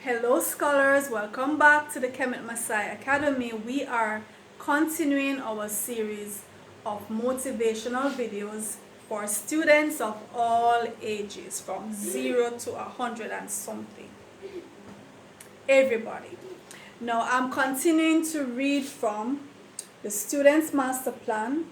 Hello scholars, welcome back to the Kemet Maasai Academy. We are continuing our series of motivational videos for students of all ages from 0 to 100 and something. Everybody. Now I'm continuing to read from the Student's Master Plan,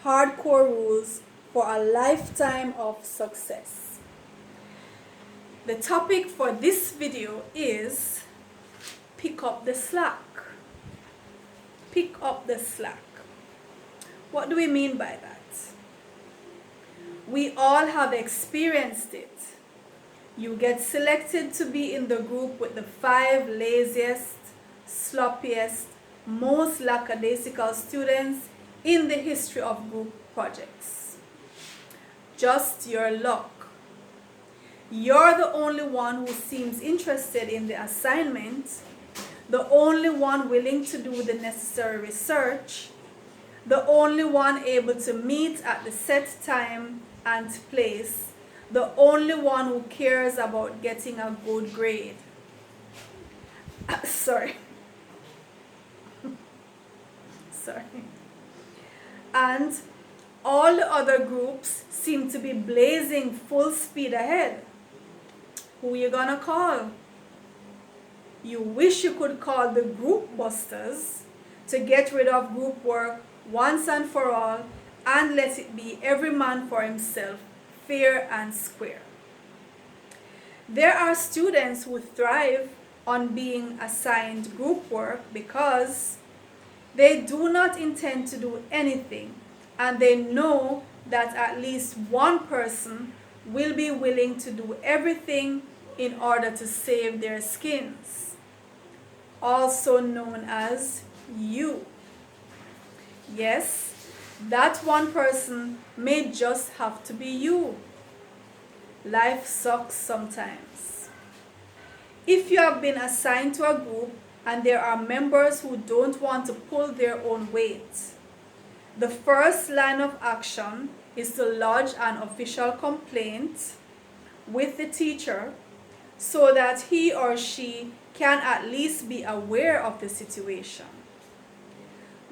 Hardcore Rules for a Lifetime of Success. The topic for this video is pick up the slack. Pick up the slack. What do we mean by that? We all have experienced it. You get selected to be in the group with the 5 laziest, sloppiest, most lackadaisical students in the history of group projects. Just your luck. You're the only one who seems interested in the assignment, the only one willing to do the necessary research, the only one able to meet at the set time and place, the only one who cares about getting a good grade. Sorry. And all the other groups seem to be blazing full speed ahead. Who you gonna call? You wish you could call the group busters to get rid of group work once and for all and let it be every man for himself, fair and square. There are students who thrive on being assigned group work because they do not intend to do anything and they know that at least one person will be willing to do everything in order to save their skins, also known as you. Yes, that one person may just have to be you. Life sucks sometimes. If you have been assigned to a group and there are members who don't want to pull their own weight, the first line of action is to lodge an official complaint with the teacher so that he or she can at least be aware of the situation.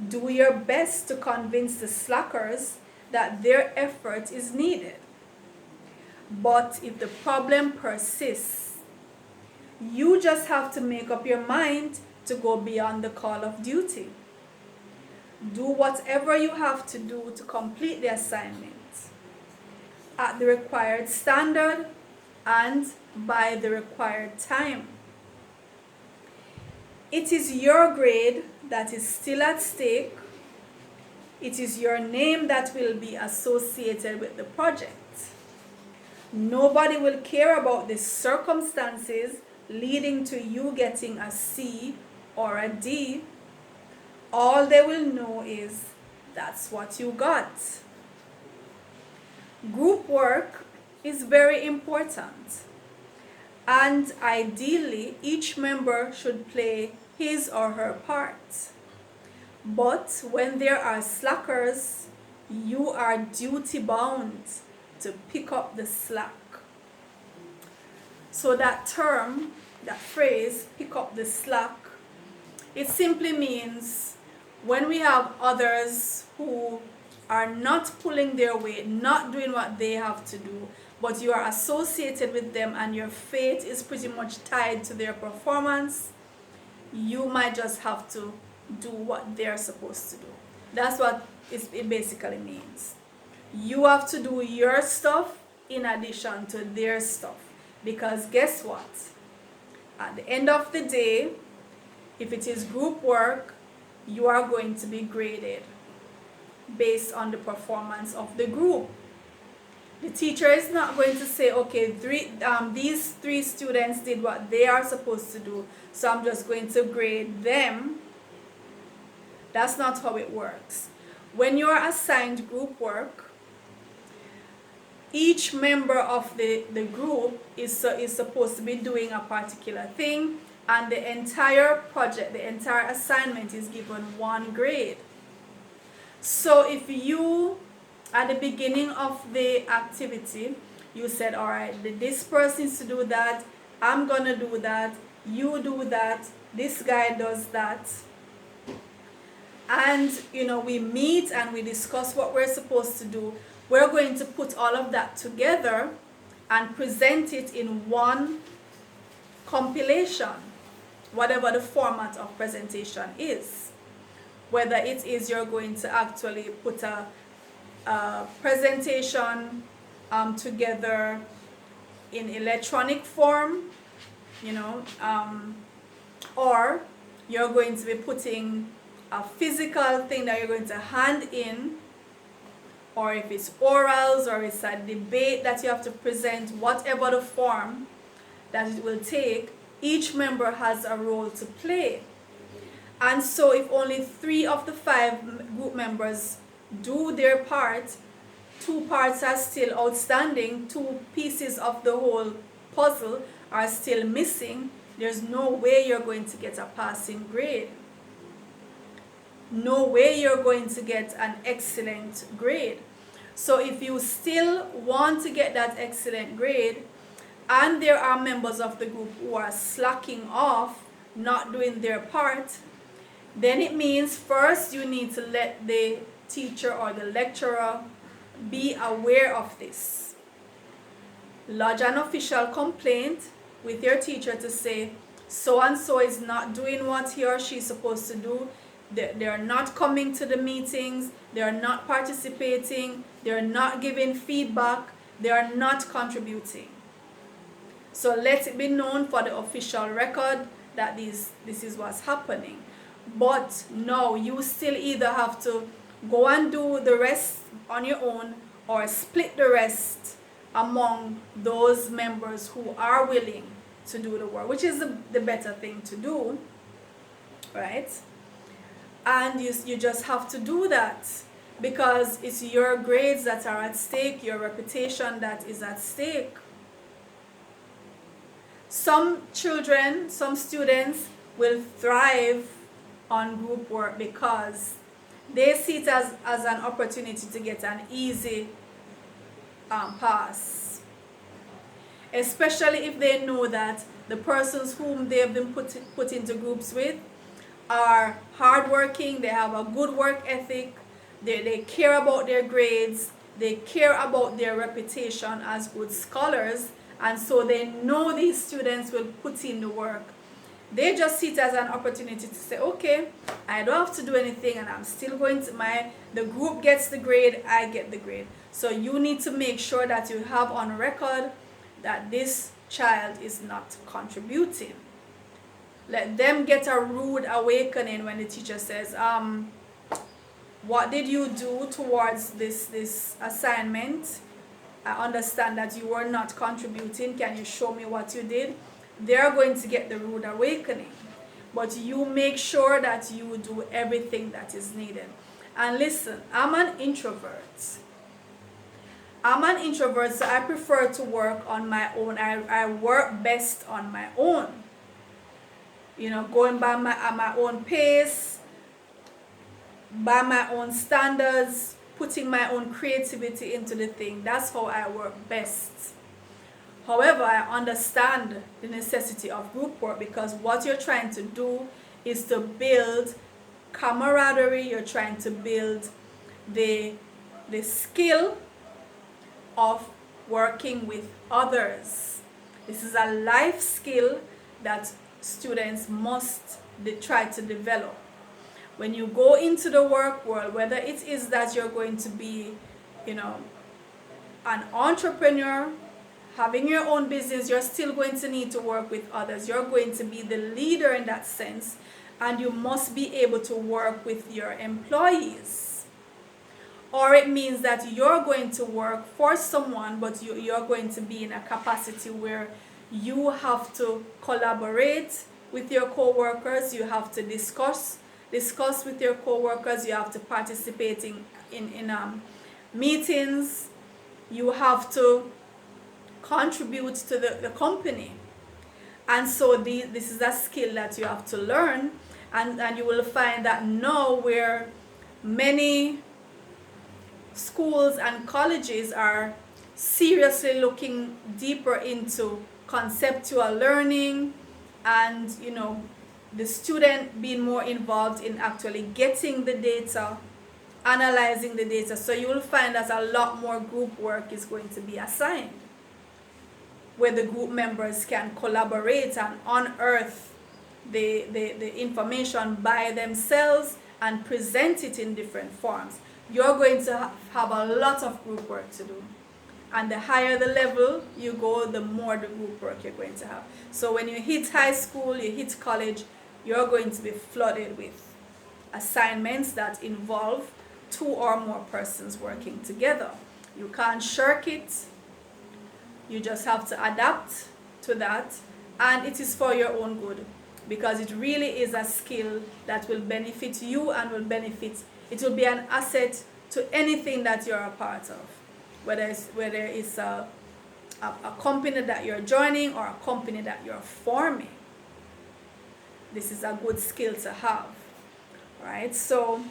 Do your best to convince the slackers that their effort is needed. But if the problem persists, you just have to make up your mind to go beyond the call of duty. Do whatever you have to do to complete the assignment at the required standard and by the required time. It is your grade that is still at stake. It is your name that will be associated with the project. Nobody will care about the circumstances leading to you getting a C or a D. All they will know is that's what you got. Group work is very important, and ideally each member should play his or her part. But when there are slackers, you are duty bound to pick up the slack. So that term, that phrase, pick up the slack, it simply means when we have others who are not pulling their weight, not doing what they have to do, but you are associated with them and your fate is pretty much tied to their performance, you might just have to do what they're supposed to do. That's what it basically means. You have to do your stuff in addition to their stuff. Because guess what? At the end of the day, if it is group work, you are going to be graded based on the performance of the group. The teacher is not going to say, okay, these 3 students did what they are supposed to do, so I'm just going to grade them. That's not how it works. When you are assigned group work, each member of the group is supposed to be doing a particular thing, and the entire project, the entire assignment is given 1 grade. So if you, at the beginning of the activity, you said, all right, this person is to do that, I'm gonna do that, you do that, this guy does that. And we meet and we discuss what we're supposed to do. We're going to put all of that together and present it in one compilation, whatever the format of presentation is. Whether it is you're going to actually put a presentation together in electronic form, or you're going to be putting a physical thing that you're going to hand in, or if it's orals or it's a debate that you have to present, whatever the form that it will take, each member has a role to play. And so if only 3 of the 5 group members do their part, 2 parts are still outstanding, 2 pieces of the whole puzzle are still missing, there's no way you're going to get a passing grade. No way you're going to get an excellent grade. So if you still want to get that excellent grade, and there are members of the group who are slacking off, not doing their part, then it means first you need to let the teacher or the lecturer be aware of this. Lodge an official complaint with your teacher to say, so and so is not doing what he or she is supposed to do. They are not coming to the meetings, they are not participating, they are not giving feedback, they are not contributing. So let it be known for the official record that this is what's happening. But no, you still either have to go and do the rest on your own, or split the rest among those members who are willing to do the work, which is the better thing to do, right? And you just have to do that, because it's your grades that are at stake, your reputation that is at stake. Some children, some students will thrive on group work because they see it as an opportunity to get an easy pass. Especially if they know that the persons whom they've been put into groups with are hardworking, they have a good work ethic, they care about their grades, they care about their reputation as good scholars, and so they know these students will put in the work. They just see it as an opportunity to say, okay, I don't have to do anything and I'm still going to the group gets the grade, I get the grade. So you need to make sure that you have on record that this child is not contributing. Let them get a rude awakening when the teacher says, what did you do towards this assignment? I understand that you were not contributing. Can you show me what you did? They're going to get the rude awakening. But you make sure that you do everything that is needed. And listen, I'm an introvert. So I prefer to work on my own. I work best on my own. Going by my own pace, by my own standards, putting my own creativity into the thing. That's how I work best. However, I understand the necessity of group work, because what you're trying to do is to build camaraderie. You're trying to build the skill of working with others. This is a life skill that students must try to develop. When you go into the work world, whether it is that you're going to be, an entrepreneur, having your own business, you're still going to need to work with others. You're going to be the leader in that sense, and you must be able to work with your employees. Or it means that you're going to work for someone, but you're going to be in a capacity where you have to collaborate with your co-workers, you have to discuss with your co-workers, you have to participate in meetings, you have to contribute to the company. And so this is a skill that you have to learn, and you will find that now where many schools and colleges are seriously looking deeper into conceptual learning and the student being more involved in actually getting the data, analyzing the data. So you will find that a lot more group work is going to be assigned, where the group members can collaborate and unearth the information by themselves and present it in different forms. You're going to have a lot of group work to do. And the higher the level you go, the more the group work you're going to have. So when you hit high school, you hit college, you're going to be flooded with assignments that involve 2 or more persons working together. You can't shirk it. You just have to adapt to that, and it is for your own good, because it really is a skill that will benefit you and it will be an asset to anything that you're a part of, whether it's a company that you're joining or a company that you're forming. This is a good skill to have, right? So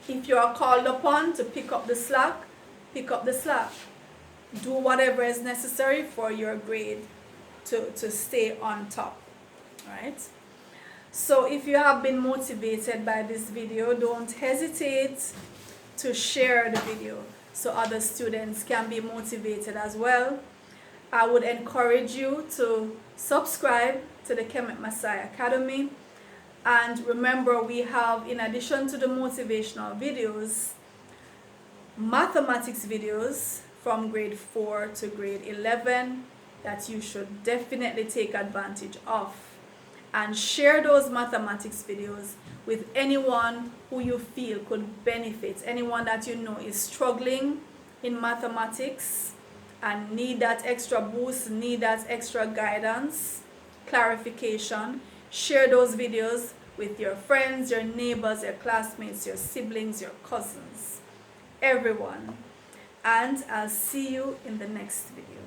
if you are called upon to pick up the slack, pick up the slack. Do whatever is necessary for your grade to stay on top, right? So if you have been motivated by this video, don't hesitate to share the video so other students can be motivated as well. I would encourage you to subscribe to the Kemet Maasai Academy. And remember, we have, in addition to the motivational videos, mathematics videos from grade 4 to grade 11 that you should definitely take advantage of. And share those mathematics videos with anyone who you feel could benefit, anyone that you know is struggling in mathematics and need that extra boost, need that extra guidance, clarification. Share those videos with your friends, your neighbors, your classmates, your siblings, your cousins, everyone. And I'll see you in the next video.